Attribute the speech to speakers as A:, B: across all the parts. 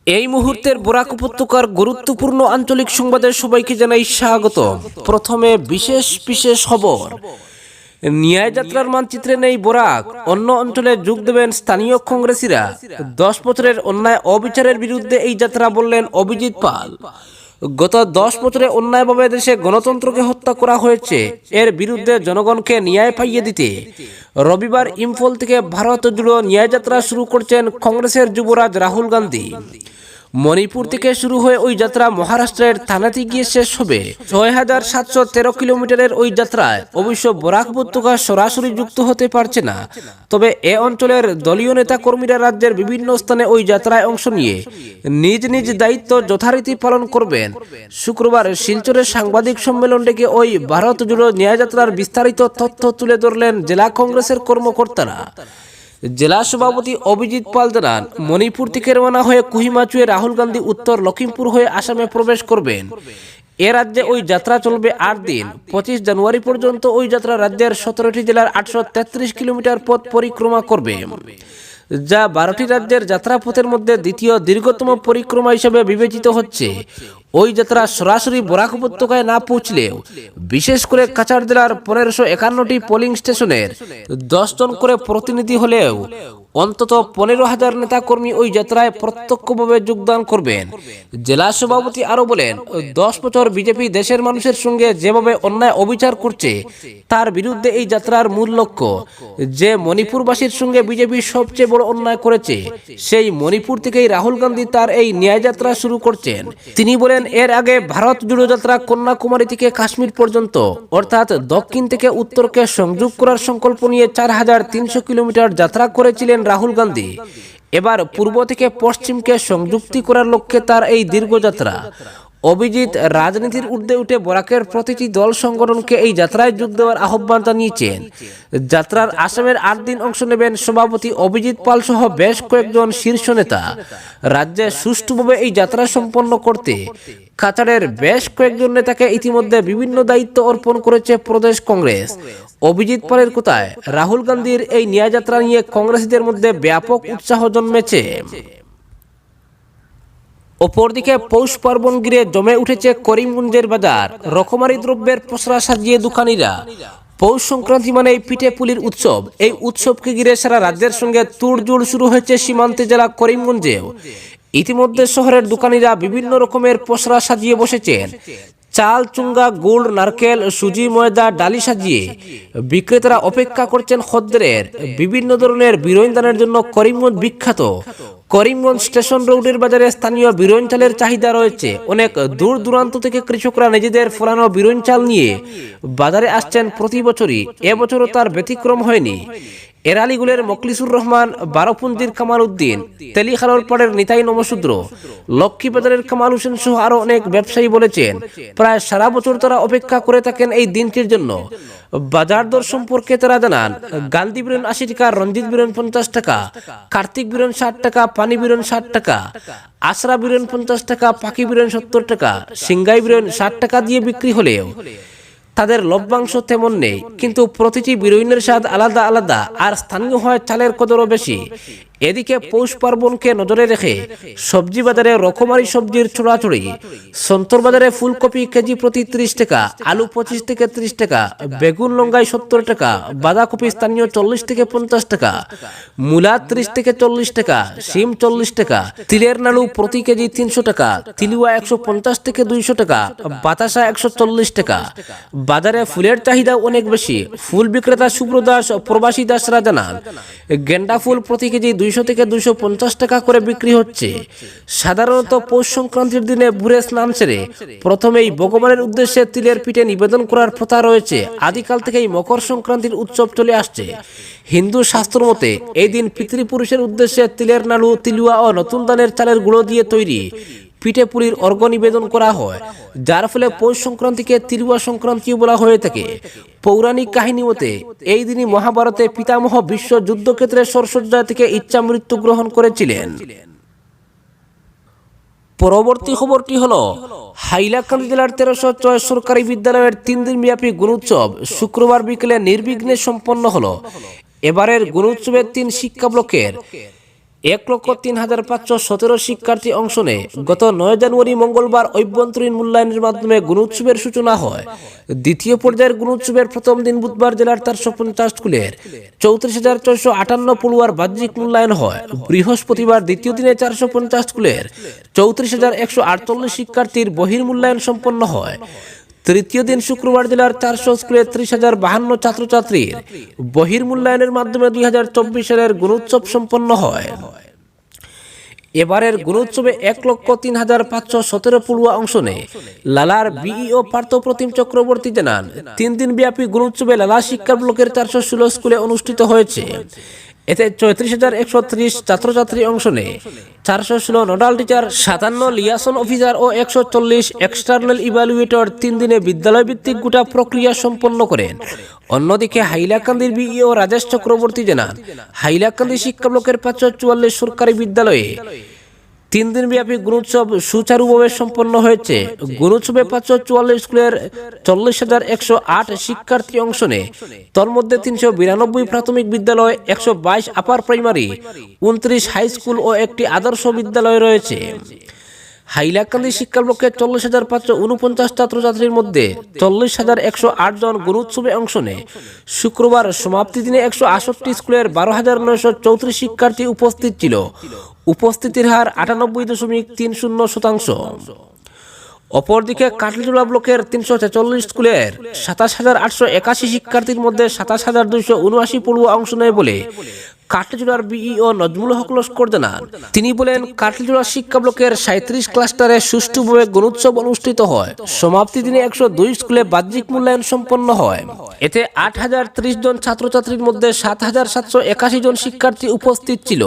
A: এই মুহূর্তের বরাক উপত্যকার গুরুত্বপূর্ণ আঞ্চলিক সংবাদে সবাইকে জানাই স্বাগত। প্রথমে বিশেষ বিশেষ খবর। ন্যায়যাত্রার মানচিত্রে নেই বরাক, অন্য অঞ্চলে যোগ দেবেন স্থানীয় কংগ্রেসীরা। 10 বছরের অন্যায় অবিচারের বিরুদ্ধে এই যাত্রা বললেন অভিজিৎ পাল। গত 10 বছরে অন্যায়ভাবে দেশে গণতন্ত্রকে হত্যা করা হয়েছে, এর বিরুদ্ধে জনগণকে ন্যায় পাইয়ে দিতে রবিবার ইম্ফল থেকে ভারত জুড়ে ন্যায়যাত্রা শুরু করছেন কংগ্রেসের যুবরাজ রাহুল গান্ধী। মণিপুর থেকে শুরু হয়ে ওই যাত্রা মহারাষ্ট্রের থানাতে গিয়ে শেষ হবে। ৬,৭১৩ কিলোমিটারের ওই যাত্রায় অবশ্য বরাক উপত্যকা সরাসরি যুক্ত হতে পারছে না, তবে এ অঞ্চলের দলীয় নেতা কর্মীরা রাজ্যের বিভিন্ন স্থানে ওই যাত্রায় অংশ নিয়ে নিজ নিজ দায়িত্ব যথারীতি পালন করবেন। শুক্রবার শিলচরে সাংবাদিক সম্মেলন ডেকে ওই ভারত জুড়ে ন্যায়যাত্রার বিস্তারিত তথ্য তুলে ধরলেন জেলা কংগ্রেসের কর্মকর্তারা। জেলা সভাপতি অভিজিৎ পাল জানান, মণিপুর থেকে রওনা হয়ে কোহিমা চুয়ে রাহুল গান্ধী উত্তর লখিমপুর হয়ে আসামে প্রবেশ করবেন। এ রাজ্যে ওই যাত্রা চলবে 8 দিন। 25 জানুয়ারি পর্যন্ত ওই যাত্রা রাজ্যের 17টি জেলার 833 কিলোমিটার পথ পরিক্রমা করবে, যা 12টি রাজ্যের যাত্রাপথের মধ্যে দ্বিতীয় দীর্ঘতম পরিক্রমা হিসেবে বিবেচিত হচ্ছে। ওই যাত্রা সরাসরি বরাক উপত্যকায় না পৌঁছলেও বিশেষ করে কাছাড় জেলার 1551টি পোলিং স্টেশনের 10 জন করে প্রতিনিধি হলেও অন্তত 15,000 নেতাকর্মী ওই যাত্রায় প্রত্যক্ষভাবে যোগদান করবেন। জেলা সভাপতি আরো বলেন, 10 বছর বিজেপি দেশের মানুষের সঙ্গে যেভাবে অন্যায় অবিচার করছে তার বিরুদ্ধে এই যাত্রার মূল লক্ষ্য। যে মণিপুরবাসীর সঙ্গে বিজেপি সবচেয়ে বড় অন্যায় করেছে, সেই মণিপুর থেকেই রাহুল গান্ধী তার এই ন্যায়যাত্রা শুরু করছেন। তিনি বলেন, এর আগে ভারত জুড়ো যাত্রা কন্যাকুমারী থেকে কাশ্মীর পর্যন্ত অর্থাৎ দক্ষিণ থেকে উত্তরকে সংযোগ করার সংকল্প নিয়ে 4,300 কিলোমিটার যাত্রা করেছিলেন রাহুল গান্ধী। এবার পূর্ব থেকে পশ্চিমকে সংযুক্তি করার লক্ষ্যে তার এই দীর্ঘযাত্রা। অভিজিৎ রাজনীতির ঊর্ধ্বে উঠে বরাকের প্রতিটি দল সংগঠনকে এই যাত্রায় যোগ দেওয়ার আহ্বান জানিয়েছেন। যাত্রার আসামের 8 দিন অংশ নেবেন সভাপতি অভিজিৎ পাল সহ বেশ কয়েকজন শীর্ষ নেতা। রাজ্যে সুষ্ঠুভাবে এই যাত্রা সম্পন্ন করতে কাছাড়ের বেশ কয়েকজন নেতাকে ইতিমধ্যে বিভিন্ন দায়িত্ব অর্পণ করেছে প্রদেশ কংগ্রেস। অভিজিৎ পালের কথায়, রাহুল গান্ধীর এই ন্যায়যাত্রা নিয়ে কংগ্রেসীদের মধ্যে ব্যাপক উৎসাহ জন্মেছে। অপরদিকে পৌষ পার্বণ ঘিরে জমে উঠেছে করিমগঞ্জের বাজার। রকমারি দ্রব্যের পসরা সাজিয়ে দোকানিরা। পৌষ সংক্রান্তি মানে পিঠে পুলির উৎসব। এই উৎসবকে ঘিরে সারা রাজ্যের সঙ্গে তোড়জোড় শুরু হয়েছে সীমান্তে জেলা করিমগঞ্জেও। ইতিমধ্যে শহরের দোকানিরা বিভিন্ন রকমের পসরা সাজিয়ে বসেছেন। চাল, চুঙ্গা, গুড়, নারকেল, সুজি, ময়দা, ডালি সাজিয়ে বিক্রেতারা অপেক্ষা করছেন খদ্দেরের। বিভিন্ন ধরনের বিরোইন দানের জন্য করিমগঞ্জ বিখ্যাত। করিমগঞ্জ স্টেশন রোডের বাজারে স্থানীয় বিরোইন চালের চাহিদা রয়েছে। অনেক দূর দূরান্ত থেকে কৃষকরা নিজেদের ফলানো বিরোইন চাল নিয়ে বাজারে আসছেন প্রতি বছরই। এবছরও তার ব্যতিক্রম হয়নি। এরালিগুলের মকলিসুর রহমান, বারোপুঞ্জির কামাল উদ্দিন, তেলিখালোর পাড়ের নিতাই নমশূদ্র, লক্ষ্মীবাজারের কামাল হোসেন সহ আরো অনেক ব্যবসায়ী বলেছেন, প্রায় সারা বছর তারা অপেক্ষা করে থাকেন এই দিনটির জন্য। বাজার দর সম্পর্কে তারা জানান, গান্ধী বিরন 80 টাকা, রঞ্জিত বিরন 50 টাকা, কার্তিক বিরন 60 টাকা, পানি বিরন 60 টাকা, আশরা বিরন 50 টাকা, পাখি বিরন 70 টাকা, সিংগাই বিরন 60 টাকা দিয়ে বিক্রি হলেও তাদের লভ্যাংশ তেমন নেই। কিন্তু প্রতিটি বিরোইনের স্বাদ আলাদা আলাদা, আর স্থানীয় হয় চালের কদরও বেশি। এদিকে পৌষ পার্বণকে নজরে রেখে সবজি বাজারে রকমারি সবজির ছড়াছড়ি। সন্তর বাজারে ফুলকপি কেজি প্রতি 30 টাকা, আলু 25 থেকে 30 টাকা, বেগুন লঙ্গাই 70 টাকা, বাঁধাকপি স্থানীয় 40 থেকে 50 টাকা, মূলা 30 থেকে 40 টাকা, শিম 40 টাকা, তিলের নাড়ু প্রতি কেজি 300 টাকা, তিলুয়া 150 থেকে 200 টাকা, বাতাসা 140 টাকা। বাজারে ফুলের চাহিদা অনেক বেশি। ফুল বিক্রেতা শুভ্র দাস, প্রবাসী দাসরা জানান, গেন্দা ফুল প্রতি কেজি 200 থেকে 250 টাকা করে বিক্রি হচ্ছে। সাধারণত পৌষ সংক্রান্তির দিনে ভোরে স্নান সেরে প্রথমেই ভগবানের উদ্দেশ্যে তিলের পিঠে নিবেদন করার প্রথা রয়েছে। আদিকাল থেকেই মকর সংক্রান্তির উৎসব চলে আসছে। হিন্দু শাস্ত্র মতে এই দিন পিতৃপুরুষের উদ্দেশ্যে তিলের নাড়ু, তিলুয়া ও নতুন ধানের চালের গুঁড়ো দিয়ে তৈরি পিঠে পুলির অর্ঘ্য নিবেদন করা হয়, যার ফলে পৌষ সংক্রান্তিকে তিলুয়া সংক্রান্তিও বলা হয়ে থাকে। পৌরাণিক কাহিনী মতে এই দিনই মহাভারতে পিতামহ বিশ্ব যুদ্ধক্ষেত্রে সরসজ্জা থেকে ইচ্ছা মৃত্যু গ্রহণ করেছিলেন। পরবর্তী খবরটি হলো, হাইলাকান্দি জেলার 1306 সরকারি বিদ্যালয়ের 3 দিন ব্যাপী গুণোৎসব শুক্রবার বিকেলে নির্বিঘ্নে সম্পন্ন হলো। এবারের গুণোৎসবের 3 শিক্ষা ব্লকের 1,03,517 শিক্ষার্থী অংশ নেয়। গত 9 জানুয়ারি মঙ্গলবার অভ্যন্তরীণ মূল্যায়নের মাধ্যমে গুণোৎসবের সূচনা হয়। দ্বিতীয় পর্যায়ের গুণোৎসবের প্রথম দিন বুধবার জেলার 450 স্কুলের 34,458 পড়ুয়ার বাহ্যিক মূল্যায়ন হয়। বৃহস্পতিবার দ্বিতীয় দিনে 450 স্কুলের 34,148 শিক্ষার্থীর বহির্মূল্যায়ন সম্পন্ন হয়। তৃতীয় দিন শুক্রবার জেলার 400 স্কুলের 30,052 ছাত্রছাত্রীর বহির্মূল্যায়নের মাধ্যমে 2024 সালের গুণোৎসব সম্পন্ন হয়। এবারের গুণোৎসবে 1,03,517 পড়ুয়া অংশ নেয়। লালার বিইও পার্থপ্রতিম চক্রবর্তী জানান, 3 দিন ব্যাপী গুণোৎসবে লালা শিক্ষা ব্লকের 416 স্কুলে অনুষ্ঠিত হয়েছে। এতে 34,130 ছাত্রছাত্রী অংশ নেয়। 416 নোডাল টিচার, 57 লিয়াসন অফিসার ও 140 এক্সটার্নাল ইভ্যালুয়েটর 3 দিনে বিদ্যালয় ভিত্তিক গোটা প্রক্রিয়া সম্পন্ন করেন। অন্যদিকে হাইলাকান্দির বিইও রাজেশ চক্রবর্তী জানান, হাইলাকান্দি শিক্ষা ব্লকের 544 সরকারি বিদ্যালয়ে 3 দিন ব্যাপী গুণোৎসব সুচারুভাবে সম্পন্ন হয়েছে। গুণোৎসবে 544 স্কুলের 40,108 শিক্ষার্থী অংশ নেয়। তোর মধ্যে 392 প্রাথমিক বিদ্যালয়, 122 আপার প্রাইমারি, 29 হাই স্কুল ও একটি আদর্শ বিদ্যালয় রয়েছে। হাইলাকান্দি শিক্ষা ব্লকে 40,549 ছাত্রছাত্রীর মধ্যে 40,108 জন গুণোৎসবে অংশ নেয়। শুক্রবার সমাপ্তি দিনে 168 স্কুলের 12,934 শিক্ষার্থী উপস্থিত ছিল। উপস্থিতির হার 98.30%। অপরদিকে কাটলিজোড়া ব্লকের 346 স্কুলের 27,881 শিক্ষার্থীর মধ্যে 27,279 পড়ুয়া অংশ নেয় বলে কাটলিজোড়ার বিইও নজমুল হক লস্কর জানান। তিনি বলেন, কাটলিজোড়া শিক্ষা ব্লকের 37 ক্লাস্টারে সুষ্ঠুভাবে গুণোৎসব অনুষ্ঠিত হয়। সমাপ্তি দিনে 102 স্কুলে বাহ্যিক মূল্যায়ন সম্পন্ন হয়। এতে 8,030 জন ছাত্রছাত্রীর মধ্যে 7,781 জন শিক্ষার্থী উপস্থিত ছিল।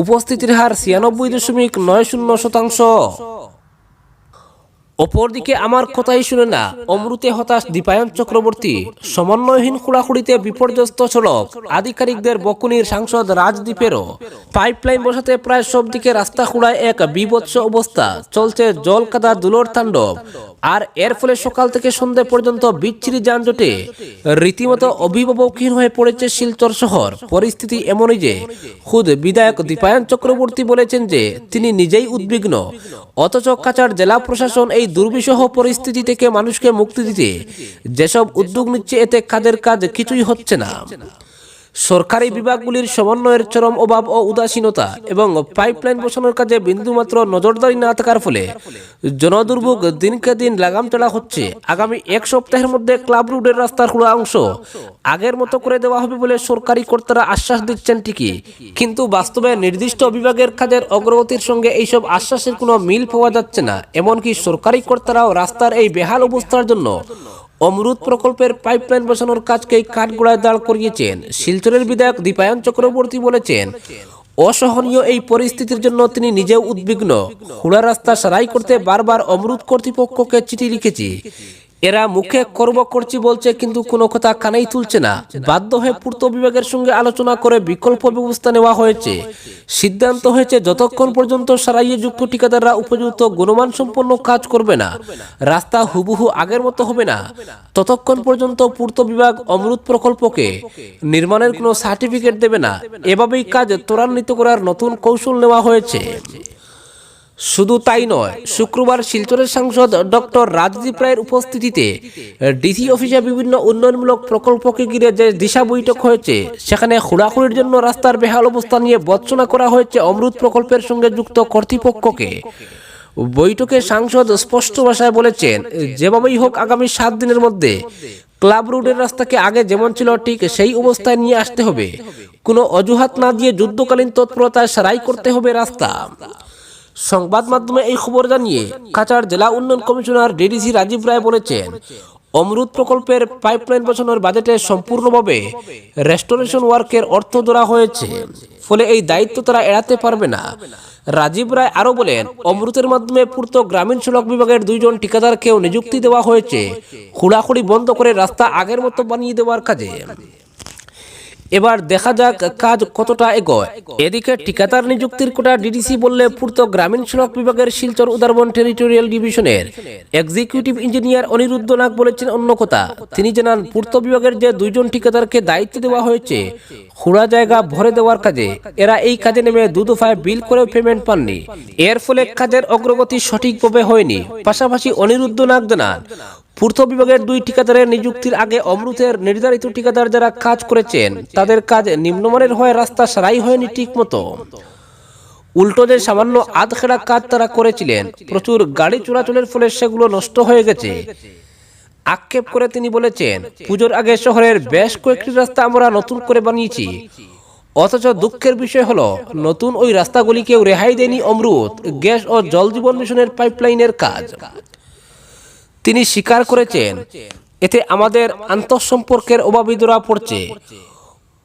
A: উপস্থিতির হার 96.90%। অপরদিকে আমার কথাই শুনে না, অমৃতে হতাশ দীপায়ন চক্রবর্তী। সমন্বয়হীন খোঁড়াখুড়িতে বিপর্যস্ত সড়ক, আধিকারিকদের বকুনির সাংসদ রাজদ্বীপেরও। পাইপলাইন বসাতে প্রায় সব দিকে রাস্তা খোঁড়ায় এক বীভৎস অবস্থা, চলছে জল কাদা ধুলোর তাণ্ডব। আর এর ফলে সকাল থেকে সন্ধ্যা পর্যন্ত বিচ্ছিরি যানজটে রীতিমতো অভিভাবকহীন হয়ে পড়েছে শিলচর শহর। পরিস্থিতি এমনই যে খুদ বিধায়ক দীপায়ন চক্রবর্তী বলেছেন যে তিনি নিজেই উদ্বিগ্ন, অথচ কাছাড় জেলা প্রশাসন এই দুর্বিষহ পরিস্থিতি থেকে মানুষকে মুক্তি দিতে যেসব উদ্যোগ নিচ্ছে, এতে কাজের কাজ কিছুই হচ্ছে না। সরকারি বিভাগগুলির সমন্বয়ের চরম অভাব ও উদাসীনতা এবং পাইপলাইন বসানোর কাজে বিন্দুমাত্র নজরদারি না থাকার ফলে জনদুর্ভোগ দিনকে দিন লাগাম চড়া হচ্ছে। আগামী 1 সপ্তাহের মধ্যে ক্লাব রোডের রাস্তার খোলা অংশ আগের মতো করে দেওয়া হবে বলে সরকারি কর্তারা আশ্বাস দিচ্ছেন ঠিকই, কিন্তু বাস্তবে নির্দিষ্ট বিভাগের কাজের অগ্রগতির সঙ্গে এইসব আশ্বাসের কোনো মিল পাওয়া যাচ্ছে না। এমনকি সরকারি কর্তারাও রাস্তার এই বেহাল অবস্থার জন্য অমৃত প্রকল্পের পাইপলাইন বসানোর কাজকেই কাঠগড়ায় দাঁড় করিয়েছেন। শিলচরের বিধায়ক দীপায়ন চক্রবর্তী বলেছেন, অসহনীয় এই পরিস্থিতির জন্য তিনি নিজেও উদ্বিগ্ন। খোঁড়া রাস্তা সারাই করতে বারবার অমৃত কর্তৃপক্ষকে চিঠি লিখেছি, এরা মুখে করছি বলছে, কিন্তু কোনো কথা কানেই তুলছে না। বাধ্য হয়ে পূর্ত বিভাগের সঙ্গে আলোচনা করে বিকল্প ব্যবস্থা নেওয়া হয়েছে। সিদ্ধান্ত হয়েছে যতক্ষণ পর্যন্ত সারাইয়ে যুক্ত ঠিকাদাররা উপযুক্ত গুণমান সম্পন্ন কাজ করবে না, রাস্তা হুবহু আগের মতো হবে না, ততক্ষণ পর্যন্ত পূর্ত বিভাগ অমৃত প্রকল্পকে নির্মাণের কোনো সার্টিফিকেট দেবে না। এভাবেই কাজ ত্বরান্বিত করার নতুন কৌশল নেওয়া হয়েছে। শুধু তাই নয়, শুক্রবার শিলচরের সাংসদ ডক্টর রাজদীপ রায়ের উপস্থিতিতে ডিসি অফিসে বিভিন্ন উন্নয়নমূলক প্রকল্পকে ঘিরে যে দিশা বৈঠক হয়েছে, সেখানে খোঁড়াখুড়ির জন্য রাস্তার বেহাল অবস্থা নিয়ে বর্চনা করা হয়েছে অমৃত প্রকল্পের সঙ্গে যুক্ত কর্তৃপক্ষকে। বৈঠকে সাংসদ স্পষ্ট ভাষায় বলেছেন, যেভাবেই হোক আগামী 7 দিনের মধ্যে ক্লাব রোডের রাস্তাকে আগে যেমন ছিল ঠিক সেই অবস্থায় নিয়ে আসতে হবে। কোনো অজুহাত না দিয়ে যুদ্ধকালীন তৎপরতায় সারাই করতে হবে রাস্তা। সংবাদ মাধ্যমে এই খবর জানিয়ে কাছাড় জেলা উন্নয়ন কমিশনার ডিডিসি রাজীব রায় বলেছেন, অমৃত প্রকল্পের পাইপলাইন বসানোর বাজেটে সম্পূর্ণভাবে রেস্টোরেশন ওয়ার্কের অর্থ ধরা হয়েছে, ফলে এই দায়িত্ব তারা এড়াতে পারবে না। রাজীব রায় আরো বলেন, অমৃতের মাধ্যমে পূর্ত গ্রামীণ সড়ক বিভাগের 2 জন ঠিকাদারকেও নিযুক্তি দেওয়া হয়েছে খোঁড়াখুড়ি বন্ধ করে রাস্তা আগের মতো বানিয়ে দেওয়ার কাজে। এবার দেখা যাক কাজ কতটা এগোয়। এদিকে ঠিকাদার নিযুক্তির কোটা ডিডিসি বললে পূর্ত গ্রামীণ সড়ক বিভাগের শিলচর উদারবন টেরিটোরিয়াল ডিভিশনের এক্সিকিউটিভ ইঞ্জিনিয়ার অনিরুদ্ধ নাগ বলেছেন অন্য কথা। তিনি জানান পূর্ত বিভাগের যে 2 জন ঠিকাদারকে দায়িত্ব দেওয়া হয়েছে খোঁড়া জায়গা ভরে দেওয়ার কাজে, এরা এই কাজে নেমে 2 দফায় বিল করে পেমেন্ট পাননি। এর ফলে কাজের অগ্রগতি সঠিকভাবে হয়নি। পাশাপাশি অনিরুদ্ধ নাগ জানান পূর্ত বিভাগের 2 ঠিকাদারের নিযুক্তির আগে অমৃতের নির্ধারিত ঠিকাদার যারা কাজ করেছেন তাদের কাজ নিম্নমানের হয়ে রাস্তা সারাই হয়নি ঠিক মতো। উল্টো যে সামান্য আধখেড়া কাজ তারা করেছিলেন, প্রচুর গাড়ি চলাচলের ফলে সেগুলো নষ্ট হয়ে গেছে। আক্ষেপ করে তিনি বলেছেন পুজোর আগে শহরের বেশ কয়েকটি রাস্তা আমরা নতুন করে বানিয়েছি, অথচ দুঃখের বিষয় হলো নতুন ওই রাস্তাগুলিকেও রেহাই দেয়নি অমৃত গ্যাস ও জল জীবন মিশনের পাইপলাইনের কাজ। তিনি স্বীকার করেছেন এতে আমাদের আন্তঃসম্পর্কের অভাবই ধরা পড়ছে।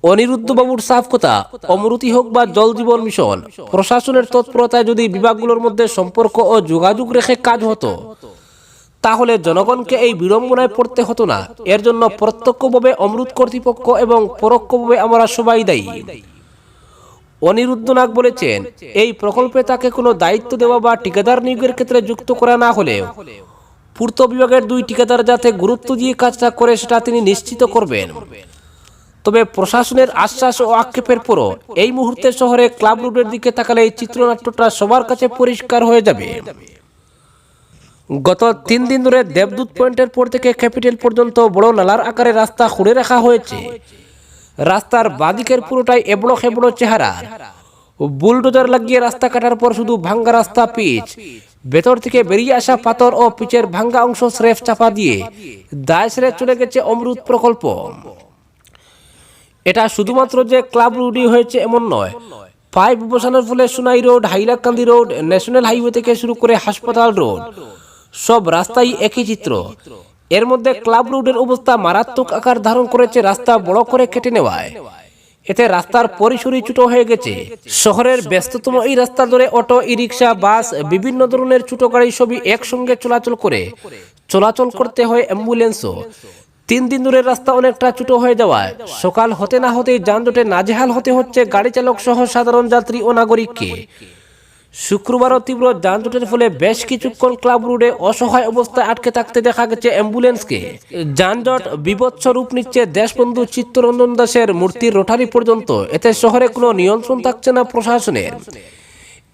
A: অনিরুদ্ধবাবুর সাফ কথা, অমৃতি হোক বা জল জীবন মিশন, প্রশাসনের তৎপরতায় যদি বিভাগগুলোর মধ্যে সম্পর্ক ও যোগাযোগ রেখে কাজ হতো তাহলে জনগণকে এই বিড়ম্বনায় পড়তে হতো না। এর জন্য প্রত্যক্ষভাবে অমৃত কর্তৃপক্ষ এবং পরোক্ষভাবে আমরা সবাই দায়ী। অনিরুদ্ধ নাগ বলেছেন এই প্রকল্পে তাকে কোনো দায়িত্ব দেওয়া বা ঠিকাদার নিয়োগের ক্ষেত্রে যুক্ত করা না হলেও পূর্ত বিভাগের 2 ঠিকাদার যাতে গুরুত্ব দিয়ে কাজটা করে সেটা তিনি নিশ্চিত করবেন। তবে প্রশাসনের আশ্বাস ও আক্ষেপের পরও এই মুহূর্তে শহরে ক্লাব রোডের দিকে তাকালে এই চিত্রনাট্যটা সবার কাছে পরিষ্কার হয়ে যাবে। গত 3 দিন ধরে দেবদূত পয়েন্টের পর থেকে ক্যাপিটাল পর্যন্ত বড় নালার আকারে রাস্তা খুঁড়ে রাখা হয়েছে। রাস্তার বাদিকের পুরোটাই এবড়ো খেবড়ো চেহারা। বুলডোজার লাগিয়ে রাস্তা কাটার পর শুধু ভাঙ্গা রাস্তা পিচ, ভেতর থেকে বেরিয়ে আসা পাথর ও পিচের ভাঙ্গা অংশ স্রেফ চাপা দিয়ে দায় সেরে চলে গেছে অমৃত প্রকল্প। এটা শুধুমাত্র যে ক্লাব রোডই হয়েছে এমন নয়, পাইপ বসানোর ফলে Sonai road, Hailakandi road, national highway থেকে শুরু করে হাসপাতাল রোড সব রাস্তাই একই চিত্র। এর মধ্যে ক্লাব রোডের অবস্থা মারাত্মক আকার ধারণ করেছে রাস্তা বড় করে কেটে নেওয়ায়। এতে রাস্তার পরিসরই ছোট হয়ে গেছে। শহরের ব্যস্ততম এই রাস্তা ধরে অটো, ই রিক্সা, বাস, বিভিন্ন ধরনের ছোট গাড়ি সবই একসঙ্গে চলাচল করতে হয় অ্যাম্বুলেন্সও। 3 দিন ধরে রাস্তা অনেকটা ছোট হয়ে যাওয়ায় সকাল হতে না হতেই যানজটে নাজেহাল হতে হচ্ছে গাড়ি চালক সহ সাধারণ যাত্রী ও নাগরিককে। শুক্রবারও তীব্র যানজটের ফলে বেশ কিছুক্ষণ ক্লাব রোডে অসহায় অবস্থায় আটকে থাকতে দেখা গেছে অ্যাম্বুলেন্সকে। যানজট বিভৎস রূপ নিচ্ছে দেশবন্ধু চিত্তরঞ্জন দাসের মূর্তির রোটারি পর্যন্ত। এতে শহরে কোনো নিয়ন্ত্রণ থাকছে না প্রশাসনের।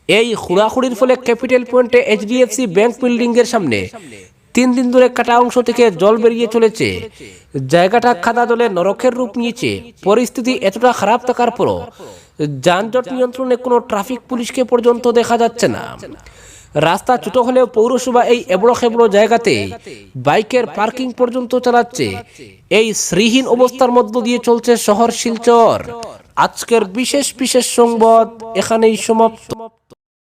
A: এই খুঁড়াখুড়ির ফলে ক্যাপিটাল পয়েন্টে এইচডিএফসি ব্যাংক বিল্ডিং এর সামনে 3 দিন ধরে কাটা অংশ থেকে জল বেরিয়ে চলেছে। জায়গাটা খাদা জলে নরকের রূপ নিয়েছে। পরিস্থিতি এতটা খারাপ থাকার পরও যানজট নিয়ন্ত্রণে কোনো ট্রাফিক পুলিশকে পর্যন্ত দেখা যাচ্ছে না। রাস্তা ছোট হলেও পৌরসভা এই এবড়ো খেবড়ো জায়গাতে বাইকের পার্কিং পর্যন্ত চালাচ্ছে। এই শ্রীহীন অবস্থার মধ্য দিয়ে চলছে শহর শিলচর। আজকের বিশেষ সংবাদ এখানেই সমাপ্ত।